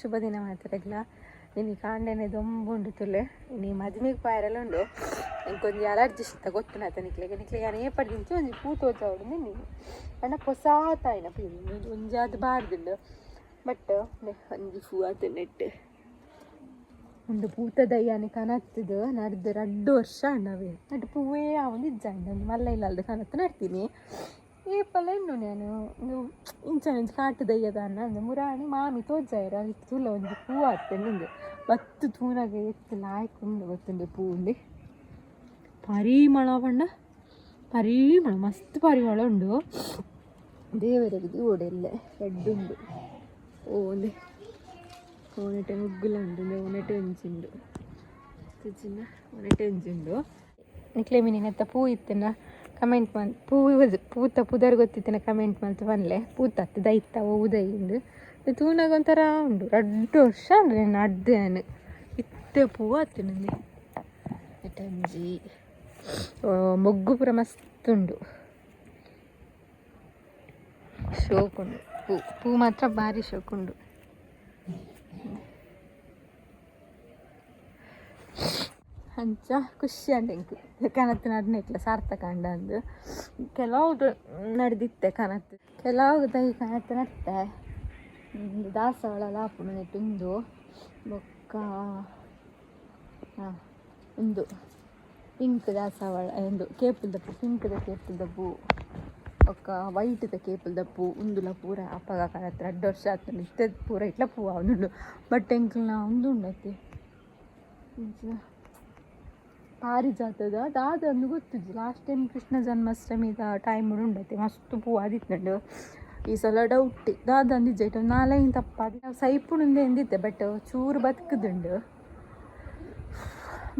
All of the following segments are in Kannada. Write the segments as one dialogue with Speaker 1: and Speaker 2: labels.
Speaker 1: ಶುಭ ದಿನ ಮಾತಾಡಲ್ಲ ನೀನು ಕಾಂಡೇನೆ ದೊಂಬುಂಡು ತುಲೆ ನೀ ಮದುವೆಗೆ ಪಾಯರೆಲ್ಲ ಉಂಡು ಇಂಕೊಂದು ಅಲರ್ಜಿ ಸಿತ್ತ ಗೊತ್ತು ಆತ ನಿಕ್ಲಿಗೆ ಯಾರು ಏಪಡ್ದಿಂಚು ಒಂದು ಪೂ ತೋಚವಡು ನೀನು ಅಣ್ಣ ಹೊಸಾತಾಯಿನ ಪೀನು ಒಂಜಿ ಅದು ಬಾರ್ದುಂಡು ಬಟ್ ಒಂಜಿ ಪೂ ಅದು ನೆಟ್ಟು ಒಂದು ಪೂತ ದಯ್ಯಾನೆ ಕನತ್ತದು ನಡ್ದು 2 ವರ್ಷ ಅಣ್ಣವೇ ನಟ್ಟು ಪೂವೇ ಅವನು ಇಜ್ಜಂಡು ಒಂದು ಮಲ್ಲ ಇಲ್ಲಲ್ದು ಕನತ್ತು ನಡ್ತೀನಿ ಏಪಲ್ಲ ಇನ್ನು ನಾನು ಒಂದು ಇಂಚ ಕಾಟು ದಯ್ಯದ ಅನ್ನ ಒಂದು ಮುರಾಣಿ ಮಾಮಿ ತೋಜಾಯಿರ ಇತ್ತುಲ್ಲ ಒಂದು ಪೂ ಆಗ್ತದೆ ನಿಂದು ಬತ್ತು ತೂನಾಗೆ ಎತ್ತು ಲಾಯ್ಕೊಂಡು ಗೊತ್ತುಂಡೆ ಪೂ ಉಂಡು ಪರಿಮಳ ಬಣ್ಣ ಪರಿಮಳ ಮಸ್ತ್ ಪರಿಮಳ ಉಂಡು ದೇವರಿಗೆ ಓಡೆಲ್ಲ ಎಡ್ಡುಂಡು ಓಲೆ ಓನೆಟೆ ಮುಗ್ಗುಲ ಉಂಡು ಓನೆಟೆ ಒಂಜುಂಡು ಚಿನ್ನ ಓನೆಟೆ ಒಂಜುಂಡು ನಿಕ್ಲೆ ಮೀನಿನೆತ್ತ ಪೂ ಇತ್ತನ ಕಮೆಂಟ್ ಮನ್ ಪೂತ ಪುದರ್ ಗೊತ್ತಿತ್ತನ ಕಮೆಂಟ್ ಮಂತ್ ಬನ್ಲೆ ಪೂತತ್ತು ದೈತ ಉದೈಂದು ತೂನಾಗ ಒಂಥರ ಉಂಡು 2 ವರ್ಷ ಉಂಡು ನಾನು ಅಡ್ದೇನು ಇತ್ತೆ ಪೂ ಆತು ನನಗೆ ಎಟಂಜಿ ಮೊಗ್ಗು ಪೂರ ಮಸ್ತ್ ಉಂಡು ಶೋಕುಂಡು ಪೂ ಮಾತ್ರ ಭಾರಿ ಶೋಕುಂಡು ಅಂಚ ಖುಷಿ ಅಂಡೆಂಕು ಕನತ್ತು ನಡ್ನೆಕ್ಲ ಸಾರ್ಥಕ ಅಂಡ ಅಂದು ಕೆಲವು ನಡೆದಿತ್ತೆ ಕನತ್ತು ಕೆಲವು ದೈ ಕನತ್ತು ನಡ್ತೆ ದಾಸವಾಳ ಲಾಪುಣ ನೆಟ್ಟುಂದು ಬೊಕ್ಕ ಒಂದು ಪಿಂಕ್ ದಾಸವಾಳ ಒಂದು ಕೇಪುಲ್ದ ಪೂ ಪಿಂಕ್ದ ಕೇಪುಲ್ದ ಪೂ ಒಕ್ಕ ವೈಟ್ದ ಕೇಪುಲ್ದ ಪೂ ಉಂದುಲ ಪೂರ ಅಪ್ಪಗ ಕನತ್ತು 2 ವರ್ಷ ಆಯ್ತು ಇತ್ತದ ಪೂರ ಇಟ್ಲ ಪೂ ಅವನುಂಡು ಬಟ್ ಎಂಕ್ಲ ನಾ ಒಂದು ಉಂಡತಿ ಪಾರಿಜಾತದ ದಾದನ್ನು ಗೊತ್ತಿದ್ದು ಲಾಸ್ಟ್ ಟೈಮ್ ಕೃಷ್ಣ ಜನ್ಮಾಷ್ಟಮಿದ ಟೈಮ್ ಉಂಡತಿ ಮಸ್ತ್ ಪೂ ಆದಿತ್ತು ಈ ಸಲ ಡೌಟ್ ದಾದ ಅಂದಿಜ್ಜೈಟು 4 ತಪ್ಪ ನಾವು ಸೈಪುಣಿಂದ ಎಂದಿದ್ದೆ ಬಟ್ ಚೂರು ಬದುಕುದುಂಡು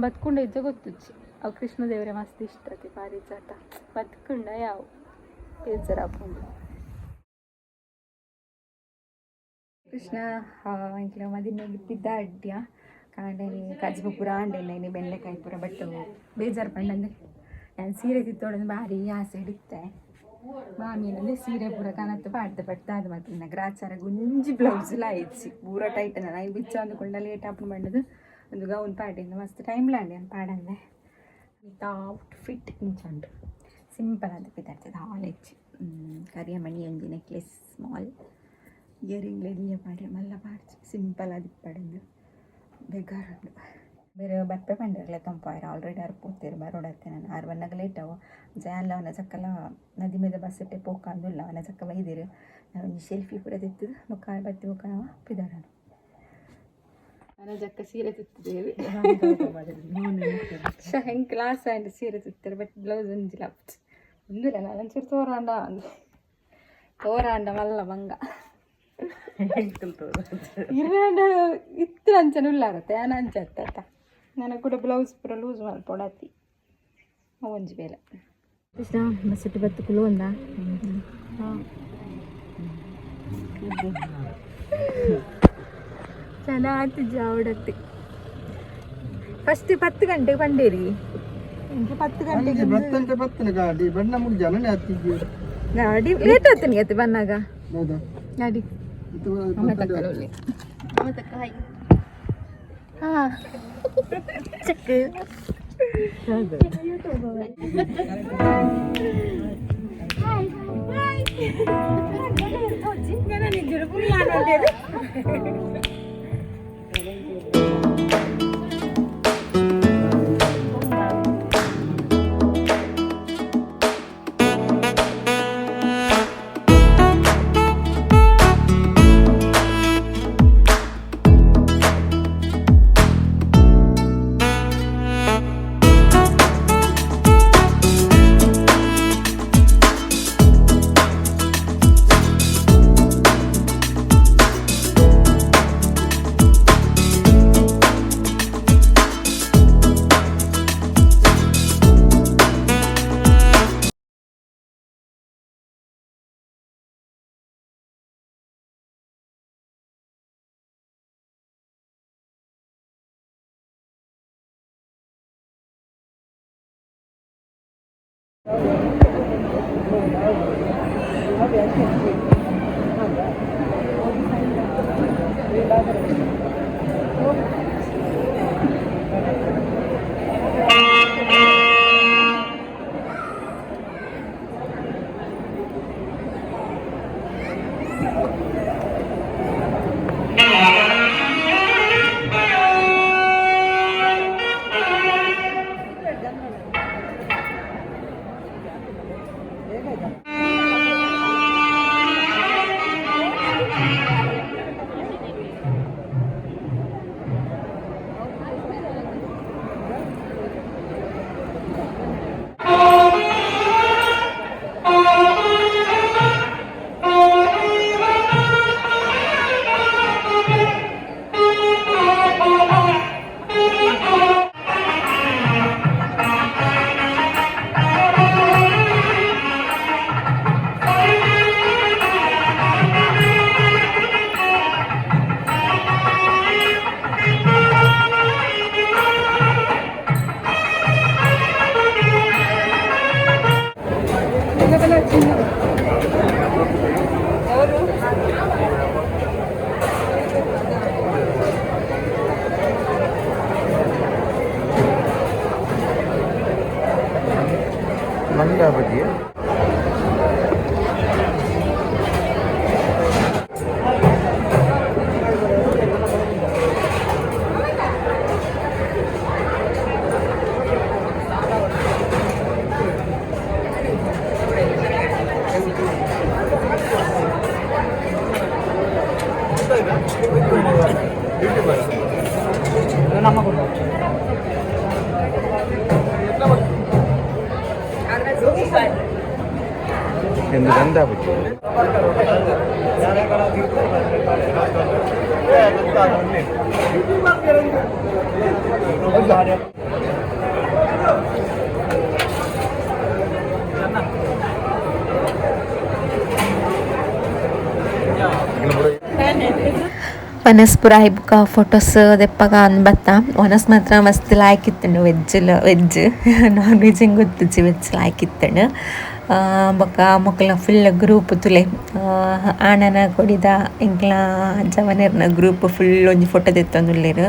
Speaker 1: ಬದುಕೊಂಡು ಇದ್ದ ಗೊತ್ತಿಜ್ಜಿ ಅವು ಕೃಷ್ಣ ದೇವರೇ ಮಸ್ತ್ ಇಷ್ಟತಿ ಪಾರಿಜಾತ ಬದುಕುಂಡ ಯಾವ ಬೇಜಾರ ಹಾಕೊಂಡು ಕೃಷ್ಣ ಇಂಕ್ಲ ಮದಿನ ಬಿದ್ದ ಅಡ್ಡ್ಯ ಕಾಂಡೇನಿ ಕಜ್ಬು ಪೂರ ಆಂಡೆನಿ ಬೆಂಡೆಕಾಯಿ ಪೂರ ಬಟ್ ಬೇಜಾರು ಪಂಡಂದ್ರೆ ನಾನು ಸೀರೆ ತಿತ್ತೋಳಂದು ಭಾರಿ ಆಸೆ ಹಿಡಿತ್ತೆ ಮಾಮಿಯಲ್ಲಿ ಸೀರೆ ಪೂರ ಕನತ್ತು ಪಾಡ್ದೆ ಬಟ್ ಅದು ಮಾತ್ರ ಗ್ರಾಚಾರ ಗುಂಜಿ ಬ್ಲೌಸ್ ಲಾಯಿಸಿ ಪೂರ ಟೈಟ್ ನಾ ಬಿಚ್ಚ ಅಂದುಕೊಂಡ ಲೇಟ್ ಹಾಕೊಂಡು ಬಂಡದು ಒಂದು ಗೌನ್ ಪಾಡಿಂದ ಮಸ್ತ್ ಟೈಮ್ ಲಾಂಡಿ ಅಂತ ಪಾಡಂದೆ ವಿತೌಟ್ ಫಿಟ್ ಇಂಚುಂಡು ಸಿಂಪಲ್ ಅಂತ ಬಿದ್ದಾಡ್ತದೆ ಹಾಲೆಚ್ಚಿ ಕರಿಯ ಮಣಿ ಒಂಜಿ ನೆಕ್ಲೆಸ್ ಸ್ಮಾಲ್ ಇಯರಿಂಗ್ ಲೆಡಿಯ ಪಾಡಿ ಮಲ್ಲ ಪಾಡ್ಚಿ ಸಿಂಪಲ್ ಅದು ಪಡೆದು ಬೇಗಾರುಂಡು ಬೇರೆ ಬಪ್ಪೆ ಪಂಡಿರಲ್ಲ ತಂಪಾಯಿರ ಆಲ್ರೆಡಿ ಅರ್ಪೋತೀರು ಬರೋಡತ್ತೆ ನಾನು 6 ಬಣ್ಣಗೆ ಲೇಟ್ ಅವು ಜಾನ್ಲ ಅವನ ಚಕ್ಕಲ ನದಿ ಮೇಲೆ ಬಸ್ ಇಟ್ಟೆ ಪೋಕಂದಿಲ್ಲ ಅವನ ಚಕ್ಕ ಬೈದಿರು ನಾವು ಒಂದು ಸೆಲ್ಫಿ ಕೂಡ ತಿತ್ತದು ಮುಖ ಬತ್ತಿ ಮುಖ ನಾವು ಪಿದಾಡೋಣ ನನ್ನ ಜಕ್ಕ ಸೀರೆ ತಿತ್ತಿದ್ದೇವೆ ಹೆಂಗೆ ಕ್ಲಾಸ್ ಆ್ಯಂಡ್ ಸೀರೆ ತಿತ್ತಾರೆ ಬಟ್ ಬ್ಲೌಸ್ ಒಂದಿಲ್ಲ ಒಂದಿಲ್ಲ ನಾನು ಒಂಚೂರು ತೋರಾಂಡ ಮಲ್ಲ ಮಂಗ ಇರಾಂಡ ಇತ್ತು ಅಂಚನ ಉಳ್ಳಾಗತ್ತೆ ನಾನು ಅಂಚತ್ತ ನನಗೆ ಕೂಡ ಬ್ಲೌಸ್ ಪೂರ ಲೂಸ್ ಮಾಡ್ಕೊಡತ್ತಿ ಒಂಜಿ ಬೇಲೆ ಕೃಷ್ಣ ಬಸ್ಸಿಟ್ಟು ಬತ್ತು ಕುಲು ಒಂದ ಚೆನ್ನಾಗಿ ಜಾವಡತ್ತಿ ಫಸ್ಟ್ 10 ಗಂಟೆಗೆ ಬಂಡೇರಿ 10 ಗಂಟೆಗೆ ಗಾಡಿ ಬಣ್ಣ ಮುಡಿ ಜನ ಗಾಡಿ ಲೇಟ್ ಆಗ್ತೀನಿ ಅತ್ತೆ ಬನ್ನಾಗ ಗಾಡಿ ಹಾಂ ಚೆಕ್
Speaker 2: ಮಂಗ ಬಜ್ಜಿ ಎಂದು ಗಂಧ ಬಜ್ಜಿ
Speaker 1: ವನಸ್ಪುರ ಐಬುಕ ಫೋಟೋಸ್ ದೆಪ್ಪಗ ಅನ್ಬತ್ತ ವನಸ್ ಮಾತ್ರ ಮಸ್ತ್ ಲಾಯ್ಕ್ ಇತ್ತಂಡು ವೆಜ್ ನಾನ್ ವೆಜ್ ಹಿಂಗೆ ಗೊತ್ತಿಜ್ಜಿ ವೆಜ್ ಲಾಯ್ಕ್ ಇತ್ತಂಡು ಬೊಕ್ಕ ಮೊಕ್ಕಲ ಫುಲ್ ಗ್ರೂಪ್ ತುಲೆ ಆಣನ ಕೊಡಿದ ಎಂಕ್ಲ ಜವನೇರ್ನ ಗ್ರೂಪ್ ಫುಲ್ ಒಂಜಿ ಫೋಟೋ ದೆತ್ತೊಂದುಲ್ಲೆರ್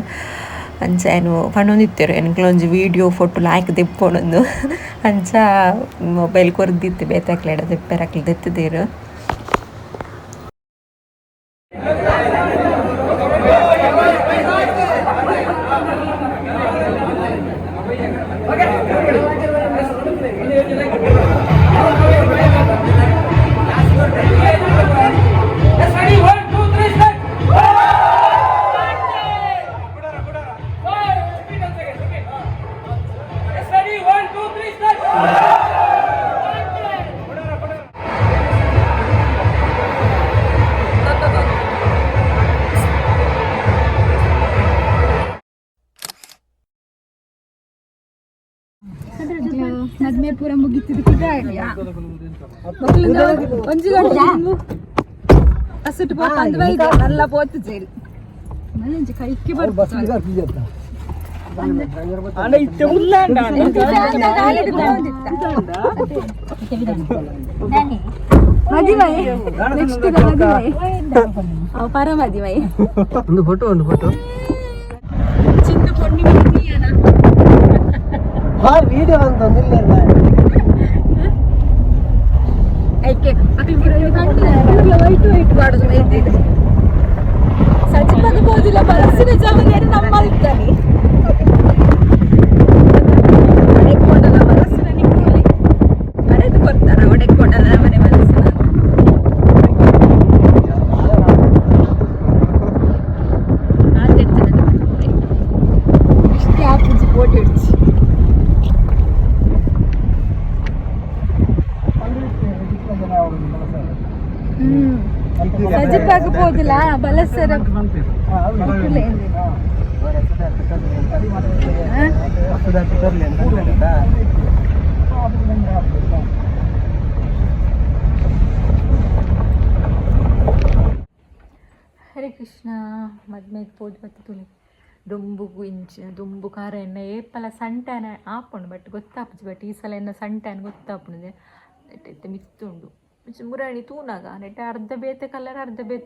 Speaker 1: ಅಂಚ ಏನು ಪಣ್ಣೊಂದಿತ್ತೇರು ಎನ್ಕ್ಲ ಒಂಜಿ ವೀಡಿಯೋ ಫೋಟೋ ಲಾಯ್ಕ್ ದೆಪ್ಪೊಂದು ಅಂಚ ಮೊಬೈಲ್ ಕೊರ್ದಿತ್ತು ಬೇತಾಕ್ಲೆಡ ದೆಪ್ಪೆರಾಕ್ಲೆ ದೆತ್ತದೇರು ಮದ್ಮೆ ಪೂರ ಮುಗಿತಿದ್ದು ಒಂಜಿ ಗಂಟೆ ಅಸಟ್ಟು ಬಂದು ಬೈದ ನಲ್ಲ ಪೋತು ಸೇರಿ ಮನೆಂಚಿ ಕೈಕ್ಕೆ ಬರ್ಬೋದು ಮದಿವೈ ನೆಕ್ಸ್ಟ್ ಮದಿವೈ ಪರ ಮದಿವೈ ಒಂದು ಫೋಟೋ ಚಿಂತ ಪೊಣ್ಣಿ ಮದಿಯನ
Speaker 3: வீடியோ வந்து
Speaker 1: ಐಕೆ ವೈಟ್ ಮಾಡೋದು ಸಚಿವ ಬೋದಿಲ್ಲ ಬಲಸಿನ ಜವಾಬ್ದಾರಿ ನಮ್ಮಲ್ಲಿದ್ದಾನೆ ಒಡೆಕೊಡಲ್ಲ ಬಲಸಿನ ನಿಮ್ಮಲ್ಲಿ ಬರೆದು ಕೊಡ್ತಾರ ಒಡೆಕೊಡಲ್ಲ ಮನೆ ಬಲಸಿನ ಇಷ್ಟೇ ಹಾಕಿ ಫೋಟೋ ಇಡ್ಸಿ ಸಜ್ಜಿಪ್ಪಾಗಬಹುದಿಲ್ಲ ಬಲಸರ ಹರೇ ಕೃಷ್ಣ ಮದ್ಮೇಗೆ ಪೋದು ಬರ್ತುಲೆ ದುಂಬು ಖಾರ ಎಣ್ಣೆ ಏಪಲ ಸಂಟಾನ ಆಪುಂಡು ಬಟ್ ಗೊತ್ತಾಪುಜಿ ಬಟ್ ಈ ಸಲ ಎನ್ನ ಸಂಟಾನ ಗೊತ್ತಾಪುಂಡು ನೆಟ್ಟೆ ಮಿತ್ತುಂಡು ಮುರಾಣಿ ತೂನಾಗ ನೆಟ್ಟೆ ಅರ್ಧ ಬೇತೆ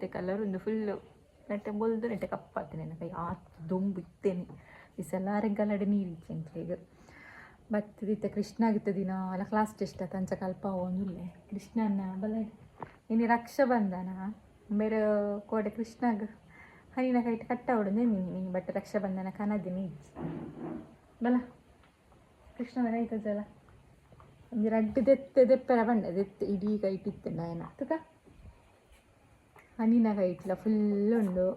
Speaker 1: ಕಲರ್ ಒಂದು ಫುಲ್ಲು ನೆಟ್ಟೆ ಬೊಲ್ದು ನೆಟ್ಟೆ ಕಪ್ಪಾತೀನಿ ನನ್ನ ಕೈ ಆತು ದೊಂಬು ಇತ್ತೇನೆ ಈ ಸಲ ರೆಗ್ಗಲಡೆ ನೀರು ಇಚ್ಚೆ ಈಗ ಬತ್ತದಿತ್ತ ಕೃಷ್ಣ ಆಗಿತ್ತು ದಿನ ಅಲ್ಲ ಕ್ಲಾಸ್ ಟೆಸ್ಟ್ ತಂಚ ಕಲ್ಪ ಒಂದುಲ್ಲೆ ಕೃಷ್ಣನ ಬಲ ಇನ್ನು ರಕ್ಷಾ ಬಂಧನ ಬೇರೆ ಕೋಡೆ ಕೃಷ್ಣಾಗ ಹನಿನ ಕೈಟ್ ಕಟ್ಟ ಹೊಡೆದು ನೀನು ಬಟ್ ರಕ್ಷಾ ಬಂಧನ ಕನದಿನಿ ಬಲ ಕೃಷ್ಣನ ಕೈತಲ್ಲ ಒಂದು ರಡ್ಡು ದೆಪ್ಪೆರ ಬಂಡೆ ದೆತ್ತೆ ಇಡೀ ಕೈಟಿತ್ತೆ ನಾಯನ ತುಕ ಹನಿನ ಕೈಟ್ಲ ಫುಲ್ ಉಂಡು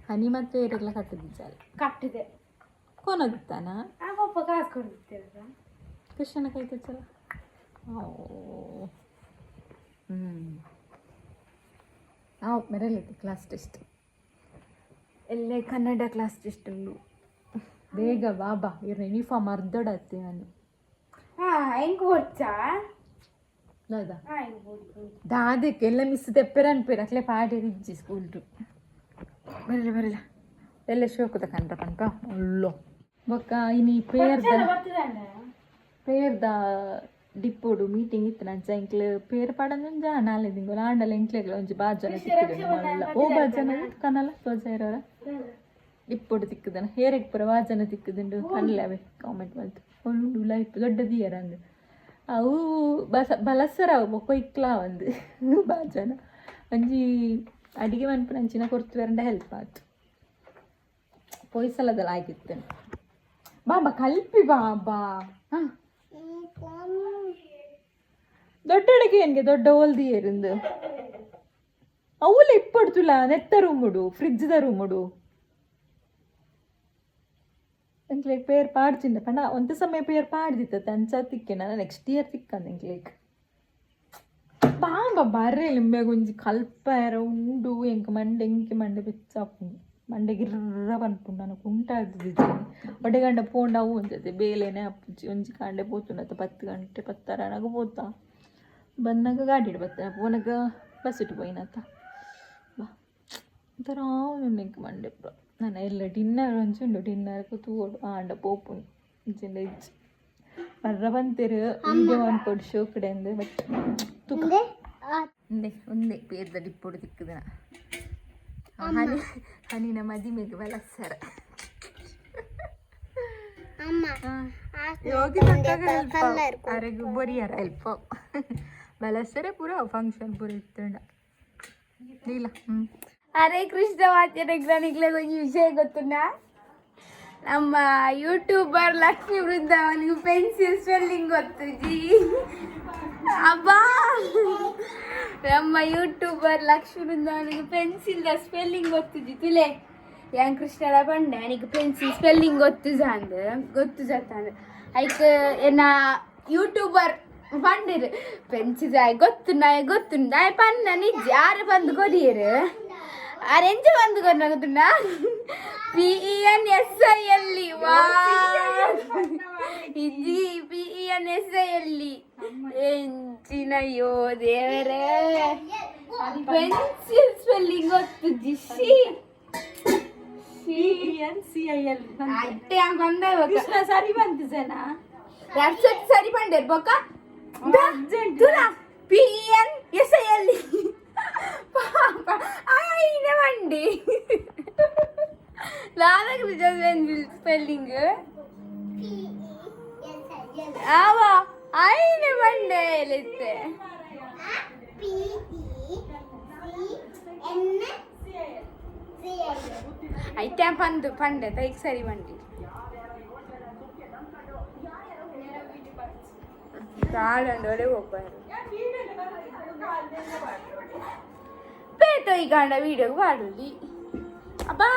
Speaker 1: ಹನಿ ಮತ್ತು ಏರೆಲ್ಲ ಕಟ್ಟದಿದ್ದಲ್ಲ
Speaker 3: ಕಟ್ಟಿದೆ
Speaker 1: ಕೊನದಿತ್ತಾನ
Speaker 3: ಅಪ್ಪ ಕಾಸು ಕೊಡ್ತಿರ್ತ
Speaker 1: ಕೃಷ್ಣನ ಕೈತಲ್ಲ ಓ ನಾವು ಮೆರಲಿತ್ತು ಕ್ಲಾಸ್ ಟೆಸ್ಟ್ ಎಲ್ಲೇ ಕನ್ನಡ ಕ್ಲಾಸ್ ಟೆಸ್ಟ್ ಉಂಡು ಬೇಗ ಬಾಬಾ ಇವ್ರ ಯೂನಿಫಾರ್ಮ್ ಅರ್ಧಡತ್ತೆ ನಾನು
Speaker 3: ಹೆಂಗೆ ಕೊಡ್ಚಾ
Speaker 1: ಹೌದಾ ದಾದಕ್ಕೆ ಎಲ್ಲ ಮಿಸ್ ತೆಪ್ಪೆರ ಅನ್ಪೇರ ಅಕ್ಲೆ ಪಾಡಿ ಇಜ್ಜಿ ಸ್ಕೂಲ್ರು ಬರಲ್ಲ ಬರಲ್ಲ ಎಲ್ಲ ಶೋಕದ ಕಂಡ್ರ ಪನ್ಪ ಒಳ್ಳೋ ಬೊಕ್ಕ ಇನಿ ಪೇರ್ದ ಡಿಪ್ಪೋಡು ಮೀಟಿಂಗ್ ಇತ್ತು ನಂಚ ಎಂಕ್ಲೆ ಪೇರ್ ಪಾಡಂಜ ನಾಳೆ ತಿಂಗಳು ಆಂಡಲ ಎಂಕ್ಲೆಗ್ಲ ಒಂಜಿ ಬಾಜನ ತಿಕ್ಕುದನ ಓ ಬಾಜನ ಕನಲ ತೋಜಾಯಿರವರ ಡಿಪ್ಪೋಡು ತಿಕ್ಕುದನ ಹೇರೆಗ್ ಪುರ ವಾಜನ ತಿಕ್ಕುದುಂಡು ಕನ್ನಲವೇ ಕಾಮೆಂಟ್ ಮಾಡ್ತು ಒಳ್ಳು ಲೈಫ್ ದೊಡ್ಡದಿಯರ ಅಂದು ಅವು ಬಲಸರ ಬೊಕ್ಕ ಇಕ್ಲ ಒಂದು ಬಾಜನ ಒಂಜಿ ಅಡಿಗೆ ಮನ್ಪು ನಂಚಿನ ಕೊಡ್ತೀವರಂಡ ಹೆಲ್ಪ್ ಆಯ್ತು ಪೊಯ್ಸಲದಲ್ಲ ಆಗಿತ್ತು ಬಾಬಾ ಕಲ್ಪಿ ಬಾಬಾ ಹಾಂ ದೊಡ್ಡ ಅಡಿಗೆ ಏನ್ಗೆ ದೊಡ್ಡ ಓಲ್ದಿ ಏರಿಂದು ಅವಲ್ಲ ಇಪ್ಪಡ್ತುಲ ನೆತ್ತ ರೂಮುಡು ಫ್ರಿಜ್ದ ರೂಮುಡು ಎಂಕ್ಲೇಕ್ ಪೇರ್ ಪಾಡ್ಚಿಂಡ ಪಂಡ ಒಂದು ಸಮಯ ಪೇರ್ ಪಾಡ್ದಿತ್ತ ಅಂಚ ತಿಕ್ಕೆನ ನೆಕ್ಸ್ಟ್ ಇಯರ್ ತಿಕ್ಕಂದು ಎಂಕ್ಲೇಕ್ ಬಾಂಬ ಬರ್ರೆ ಲಿಂಬೆ ಗುಂಜಿ ಕಲ್ಪರ ಉಂಡು ಎಂಕ ಮಂಡೆ ಎಂಕೆ ಮಂಡೆ ಬೆಚ್ಚಾಪುಂಡು ಮಂಡೆ ಗಿರ್ರ ಪನ್ಪುಂಡು ನನಗೆ ಉಂಟಾಗ್ತಿದ್ದೆ ಒಡೆಗಂಡ ಪೋಂಡವು ಒಂಜತೆ ಬೇಲೆನೆ ಅಪ್ಪುಜಿ ಒಂಜಿ ಕಾಂಡೆ ಪೋತುಂಡತ್ತ 10 ಗಂಟೆ 10 ನನಗೆ ಪೋತ ಬಂದಾಗ ಗಾಡಿ ಬರ್ತೇನೆ ಪೋನಗ ಬಸ್ ಇಟ್ಟು ಪೋಯಿನತ್ತ ಬಾ ಒಂಥರ ಎಂಕೆ ಮಂಡೆ ಪುರ ನಾನು ಎಲ್ಲ ಡಿನ್ನರ್ ಒಂಚುಂಡು ಡಿನ್ನರ್ಗೆ ತೂಡು ಆಂಡ ಪೋಪುನಿ ಇಂಚಿಂದ ಇಜ್ಜಿ ಬರ್ರ ಬಂತೇರು ವೀಡಿಯೋ ಅನ್ಕೊಡು ಶೋ ಕಡೆ ಅಂದೆ ಬಟ್ ತೂಕ ಒಂದೇ ಪೇರ್ದ ಡಿಪ್ಪೊಡು ತಿಕ್ಕುದನ ಹನಿನ ಮದಿಮೆಗೆ ಬಲಸರ ಯೋಗಿ ಅರೆಗು ಬರಿಯಾರ ಹೆಲ್ಪ್ ಬಲಸರೆ ಪೂರ ಫಂಕ್ಷನ್ ಪೂರ ಇತ್ತಂಡ ಇಲ್ಲ
Speaker 3: ಅರೆ ಕೃಷ್ಣ ವಾಚ್ಯನಿಗ್ಲೆ ಒಂದು ವಿಷಯ ಗೊತ್ತುಂಟಾ ನಮ್ಮ ಯೂಟ್ಯೂಬರ್ ಲಕ್ಷ್ಮಿ ವೃಂದಾವನಿಗೆ ಪೆನ್ಸಿಲ್ ಸ್ಪೆಲ್ಲಿಂಗ್ ಗೊತ್ತು ಜಿ ಅಬ್ಬಾ ನಮ್ಮ ಯೂಟ್ಯೂಬರ್ ಲಕ್ಷ್ಮಿ ವೃಂದಾವನಿಗೆ ಪೆನ್ಸಿಲ್ದ ಸ್ಪೆಲ್ಲಿಂಗ್ ಗೊತ್ತು G ತುಲೆ yang Krishna pande anik pencil spelling gottu jatande aik ena YouTuber pandir pencil jay gottu nay panna ni jar bandu kodire arenje bandu korna gotunda PENSIL wa idi PENSIL enchina yo devare pencil spelling gottu jishi PENCIL అంటే ఆ కొండ కృష్ణ సరి పంపిసేనా వెబ్సైట్ సరి పండే బొక్క తులా PENSIL పాప అయిన వండి లాదకు జల్ది స్పెల్లింగ్ ఆవా అయిన వండే లెతే అయితే పండే తైక్ సరి వండి కాడండి ఒడే పోపారు పేతో ఈ కాండ వీడియోకి వాడుంది అబ్బా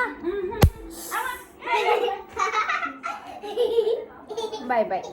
Speaker 3: బాయ్ బాయ్